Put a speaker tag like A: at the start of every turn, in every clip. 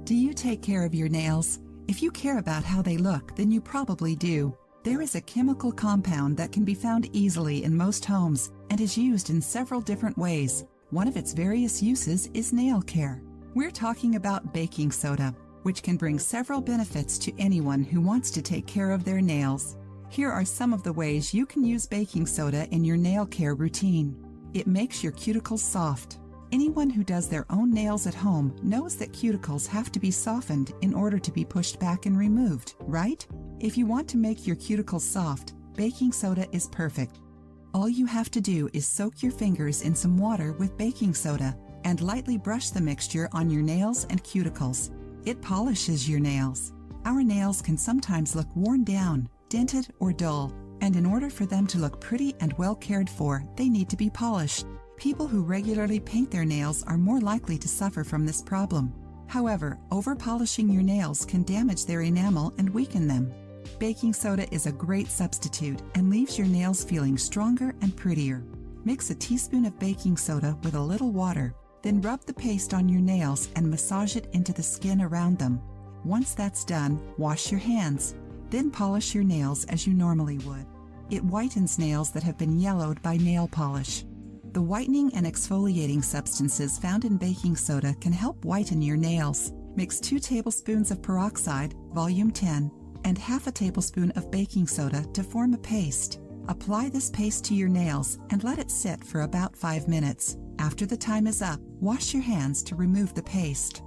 A: Do you take care of your nails? If you care about how they look, then you probably do. There is a chemical compound that can be found easily in most homes and is used in several different ways. One of its various uses is nail care. We're talking about baking soda, which can bring several benefits to anyone who wants to take care of their nails. Here are some of the ways you can use baking soda in your nail care routine. It makes your cuticles soft. Anyone who does their own nails at home knows that cuticles have to be softened in order to be pushed back and removed, right? If you want to make your cuticles soft, baking soda is perfect. All you have to do is soak your fingers in some water with baking soda and lightly brush the mixture on your nails and cuticles. It polishes your nails. Our nails can sometimes look worn down, dented, or dull, and in order for them to look pretty and well cared for, they need to be polished. People who regularly paint their nails are more likely to suffer from this problem. However, over-polishing your nails can damage their enamel and weaken them. Baking soda is a great substitute and leaves your nails feeling stronger and prettier. Mix a teaspoon of baking soda with a little water, then rub the paste on your nails and massage it into the skin around them. Once that's done, wash your hands. Then polish your nails as you normally would. It whitens nails that have been yellowed by nail polish. The whitening and exfoliating substances found in baking soda can help whiten your nails. Mix 2 tablespoons of peroxide, volume 10, and half a tablespoon of baking soda to form a paste. Apply this paste to your nails and let it sit for about 5 minutes. After the time is up, wash your hands to remove the paste.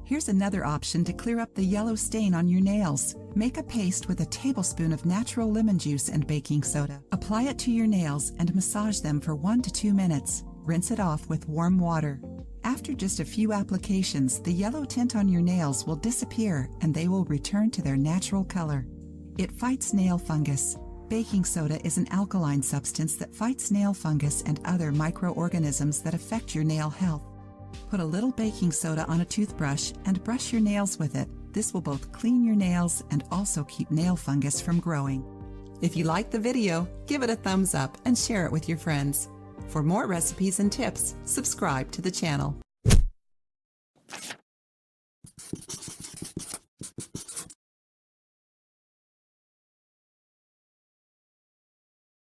A: Here's another option to clear up the yellow stain on your nails. Make a paste with a tablespoon of natural lemon juice and baking soda. Apply it to your nails and massage them for 1 to 2 minutes. Rinse it off with warm water. After just a few applications, the yellow tint on your nails will disappear and they will return to their natural color. It fights nail fungus. Baking soda is an alkaline substance that fights nail fungus and other microorganisms that affect your nail health. Put a little baking soda on a toothbrush and brush your nails with it. This will both clean your nails and also keep nail fungus from growing. If you liked the video, give it a thumbs up and share it with your friends. For more recipes and tips, subscribe to the channel.